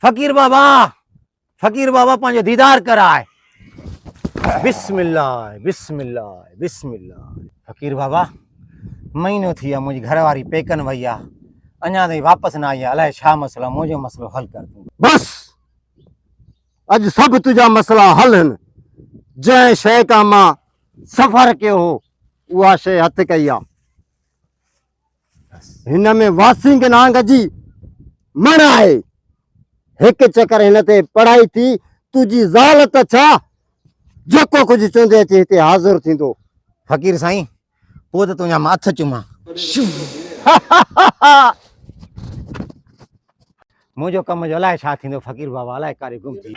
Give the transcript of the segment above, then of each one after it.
फकीर बाबा पंहिंजो दीदार कराए। बिस्मिल्लाह बिस्मिल्लाह बिस्मिल्लाह। फकीर बाबा महीनो थी वियो, मुंहिंजी घरवारी पेकन वई आहे, अञा ताईं वापसि न आई आहे। अलाए छा मसलो, मुंहिंजो मसलो हल कर तूं। बस अज सब तुझा मसला हल आहिनि। जंहिं शइ खां मां सफ़र कयो हो उहा शइ हथ कई आहे। हिन में वासिंग नांग जी मण आहे। हिकु चकर हिन ते पढ़ाई थी, तुंहिंजी ज़ाल त छा जेको कुझु चवंदे अचे हिते हाज़िर थींदो। फकीर साईं पोइ त तुंहिंजा मां हथ चुमां। मुंहिंजो कम जो अलाए छा थींदो फकीर बाबा, अलाए कारे गुम थी।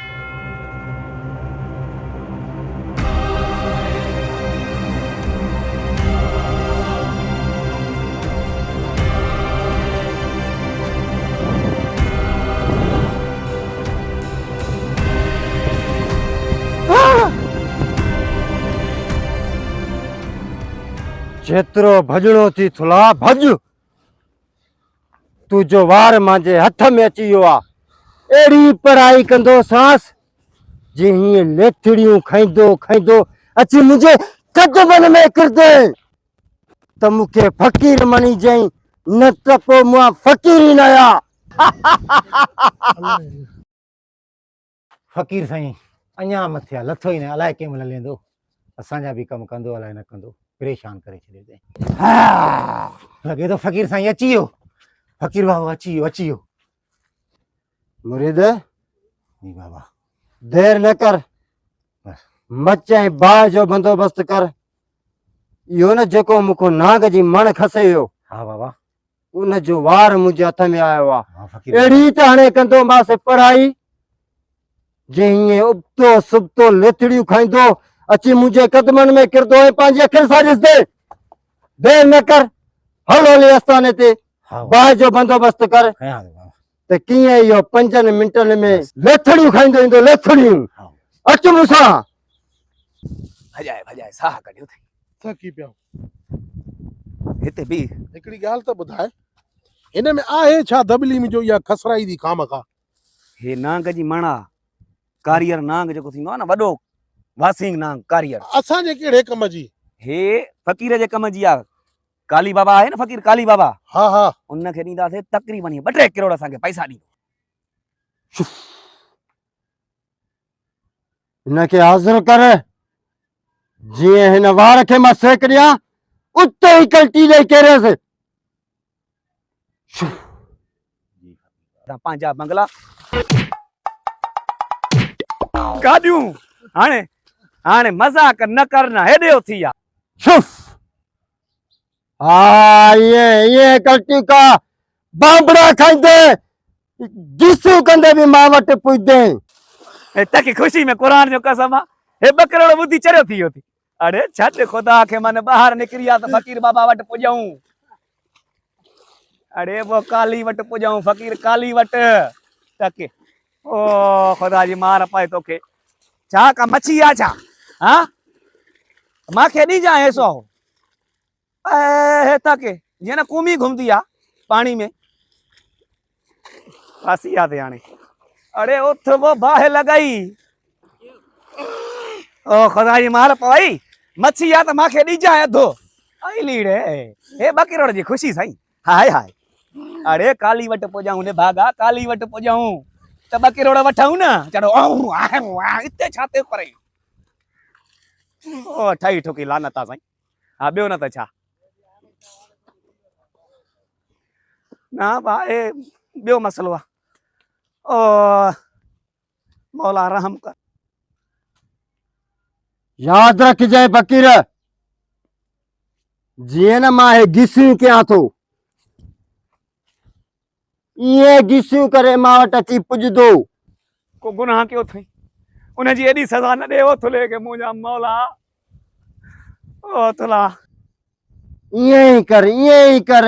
जेतिरो भॼणो थी थुला भॼ। तुंहिंजो वार मुंहिंजे हथ में अची वियो आहे। अहिड़ी पढ़ाई कंदो सांस जे हीअं लेथड़ियूं खाईंदो खाईंदो अची मुंहिंजे कदमनि में किरदे त मूंखे फ़क़ीर मञी जांइ, न त पोइ मां फ़क़ीर ई न आहियां। फकीर साईं अञा मथे आहे, लथो ई न, अलाए कंहिं महिल लेंदो। असांजा बि कमु कंदो अलाए न कंदो, परेशान करे छॾियो। लॻे थो फकीर साईं अची वियो। फकीर बाबा अची वियो अची वियो। मुरीद जी बाबा देर न कर, मच ऐं बाहि जो बंदोबस्त कर। इहो न जेको मूंखे नांग जी मण खसे वियो, हा बाबा उन जो वार मुंहिंजे हथ में आयो आहे। हा फकीर अहिड़ी त हाणे कंदो मांसि पढ़ाई जे हीअं उबतो सुबतो लेथड़ियूं खाईंदो अची मुंहिंजे कदमनि में किरदो ऐं पंहिंजी अखियुनि सां ॾिसंदे। देर न कर, हल हली आस्थाने ते हा बाहि जो बंदोबस्त कर। कयां थो बाबा। त कीअं इहो 5 मिंटनि में लेथड़ियूं खाईंदो ईंदो। लेथड़ियूं अच मूंसां। भॼाए भॼाए साह कढियो अथई। थकी पियो। हिते बि हिकिड़ी ॻाल्हि त ॿुधाए, हिन में आहे छा दबली में जो इहा खसराई दी खामखा? हे नांग जी मणा कारियर नांग जेको थींदो आहे न, वॾो वासिंग नांग कारियर, असांजे कहिड़े कम जी? हे फ़क़ीर जे कम जी आहे। काली बाबा आहे न, फ़क़ीर काली बाबा, हा हा उनखे ॾींदासीं तक़रीबन 2-3 करोड़ असांखे पैसा ॾींदो। हिनखे हाज़िर कर। जीअं हिन वार खे मां सेक ॾियां उते ई कल्टी ॾेई केरियसि। पंहिंजा बंगला गाॾियूं हाणे हाणे मज़ाक न करना, हेॾे थी आहे। शुफ हा ये कल्टी का बांबड़ा खाईंदे गिसू कंदे भी मां वटि पुॼदे। तकी खुशी में कुरान जो कसम आहे, हे 2 करोड़ ॿुधी चरियो थी वियो थी। अरे छॾ ख़ुदा खे, मन ॿाहिरि निकिरी आहे त फ़क़ीर बाबा वटि पुॼऊं। अरे वो काली वटि पुॼऊं, फ़क़ीर काली वटि। तके ओ ख़ुदा जी मार पाए तोखे। छा का मच्छी आहे छा? हा मांखे ॾिजांइ ऐसो हे तके जीअं न कूमी घुमंदी आहे पाणी में। फासी आहे हाणे। अरे उथ वो बाहि लॻाई। ओ ख़ुदा जी मार पई, मच्छी आहे त मांखे ॾिजांइ अधो। आई लीड़े हे 2 करोड़ जी ख़ुशी साईं। हाय हाय। अरे काली वटि पुॼऊं ने भागा, काली वटि पुॼऊं त 2 करोड़ वठूं न। चढ़ो हिते छा थियो करे? ओ ठही ठुकी लानत आहे साईं। हा ॿियो न त छा। ना भाई ॿियो मसलो आहे। ओ मौला रहम कर। याद रखजांइ फ़क़ीर, जीअं न मां हे गिसियूं कयां थो, ईअं गिसियूं करे मां वटि अची पुॼदो। को गुनाह कयो अथई, उनजी एॾी सज़ा न ॾे ओ थुले खे मुंहिंजा मौला। ओ थुला ईअं ई कर।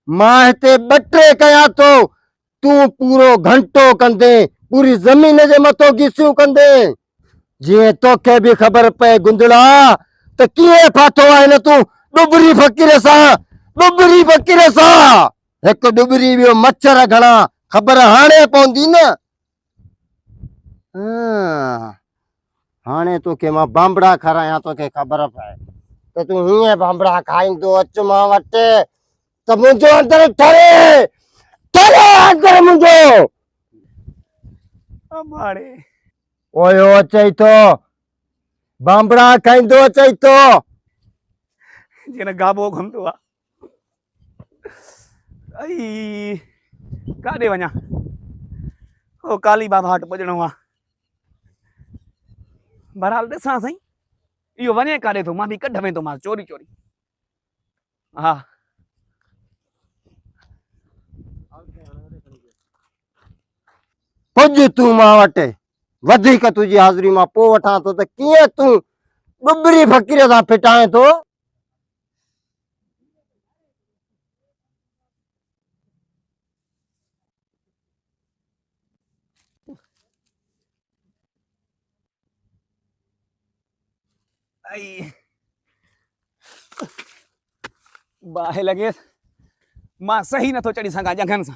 मां हिते 2-3 कयां थो, तूं पूरो घंटो कंदे पूरी ज़मीन जे मथो गिसियूं कंदे। जीअं तोखे बि ख़बर पए गुंदड़ा त कीअं फाथो आहे न तूं डुबरी फ़क़ीर सां। डुबरी फ़क़ीर सां हिकु डुबरी ॿियो मच्छर घणा ख़बर हाणे पवंदी न। हाँ, हाणे तो के मां बांबड़ा खारायां तो के ख़बर पए त तू हीअं बांबड़ा खाईंदो अच मां वटि त मुंहिंजो अंदर ठरे ठरे अंदर मुंहिंजो अमाड़े ओयो अचई थो बांबड़ा खाईंदो अचई थो जिन गाबो घुमंदो आहे आई काॾे वञा ओ काली बाबा वटि पुॼणो आहे बहरहाल ॾिसां साईं इहो वञे काॾे थो मां बि कढ वेंदो मां चोरी चोरी हा पुॼ तूं मां वटि वधीक तुंहिंजी हाज़िरी मां पोइ वठां थो त कीअं तूं ॿुॿरी फ़कीर सां फिटाए थो आई बाहि लॻे मां सही नथो चढ़ी सघां जंगनि सां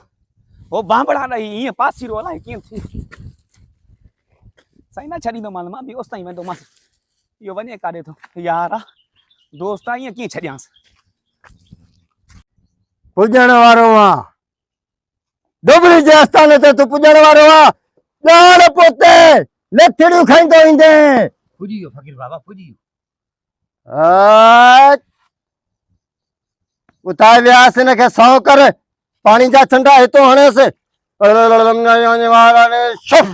हो बांबड़ा ॾही ईअं पासीरो अलाए कीअं थी साईं न छॾींदोमांसि मां बि ओसि ताईं वेंदोमांसि इहो वञे काॾे थो यार आहे दोस्त आहे ईअं कीअं छॾियांसि पुॼण वारो आहे डुबरी जे आस्थाने ते तूं पुॼण वारो आहे ॼाण पोते लथड़ियूं खाईंदो ईंदे पुॼी वियो फ़कीर बाबा पुॼी वियो उतां वियासीं हिनखे सौ कर पाणी जा छंडा हितो हणेसि शुफ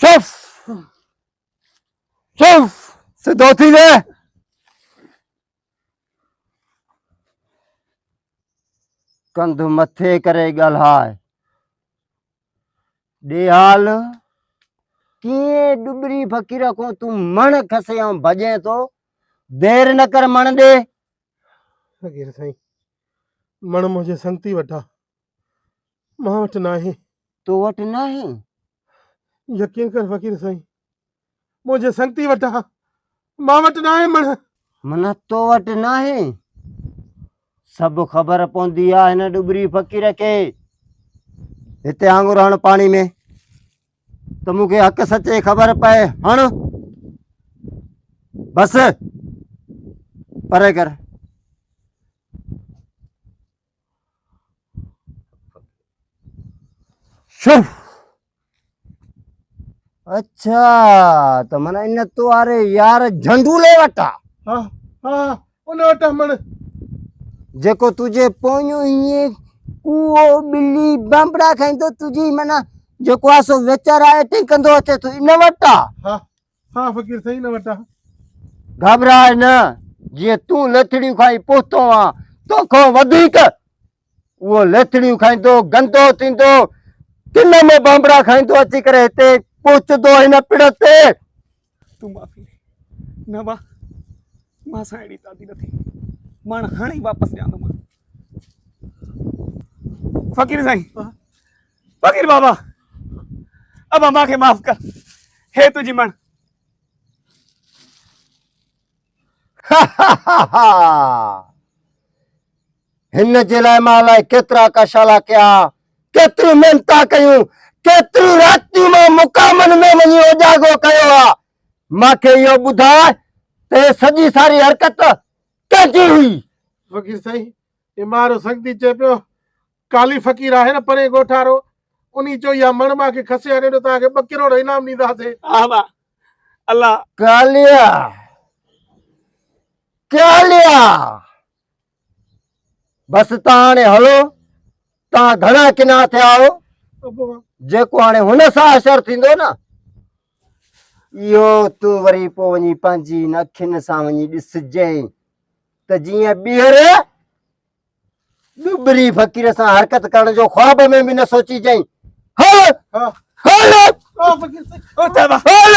शुफ शुफ सिधो थी वे कंध मथे करे ॻाल्हाए ॾे हाल कीअं डुबरी फ़कीर को तूं मण खसे ऐं भॼे थो देर न कर मण ॾे फ़कीर साईं मण मुंहिंजे संगती वटा मां वटि न आहे तो वटि न आहे यकीन कर फ़कीर साईं मुंहिंजे संगती वटा मां वटि न आहे मण मन तो वटि न आहे सभु ख़बर पवंदी आहे हिन डुबरी फ़कीर खे हिते आङुर हण पाणी में त मूंखे हक़ सचे ख़बर पए हण बस परे कर शुफ अच्छा त मन इन तो अरे यार झंडूले वटा हा हा उन वटां मण जेको तुझे पोयूं हीअं कूओ ॿिली बांबड़ा खाईंदो तुंहिंजी माना जेको आहे सो वीचारा एटी कंदो अचे तूं इन वटां हा हा फ़कीर साईं न वटां घबराए न जीअं तूं लथड़ियूं खाई पहुतो आहे तोखां वधीक उहो लथड़ियूं खाईंदो गंदो थींदो किन में बांबड़ा खाईंदो अची करे हिते पहुचंदो हिन पिड़ ते तूं माफ़ी ॾे न मां सां अहिड़ी तादी न थी मां हाणे ई वापसि ॾियांदोमांसि फ़कीर साईं फ़कीर बाबा अब मूंखे माफ़ कर हे तुंहिंजी मण हिन जे लाइ मां अलाए केतिरा कशाला कया केतिरियूं महिनता कयूं केतिरियूं रातियूं मां मुकामनि में वञी उजागो कयो आहे मूंखे इहो ॿुधाए त हे सॼी सारी हरकत कंहिंजी हुई फ़कीर साईं ये मारो संगती चए पियो काली फ़कीर आहे न परे ॻोठारो उन्ही चयो इहा मण मूंखे खसे हाणे तव्हांखे 2 करोड़ इनाम ॾींदासीं हा बा अल्लाह कालिया कालिया बसि तव्हां हाणे हलो तव्हां घणा किना थिया हो जेको हाणे हुन सां असरु थींदो न इहो तूं वरी पोइ वञी पंहिंजी अखियुनि सां वञी ॾिसजांइ त जीअं ॿीहर ॿुॿरी फ़कीर सां हरकत करण जो ख्वाब में बि न सोची जांइ हल हा हल फ़कीर साईं ओ तौबा हल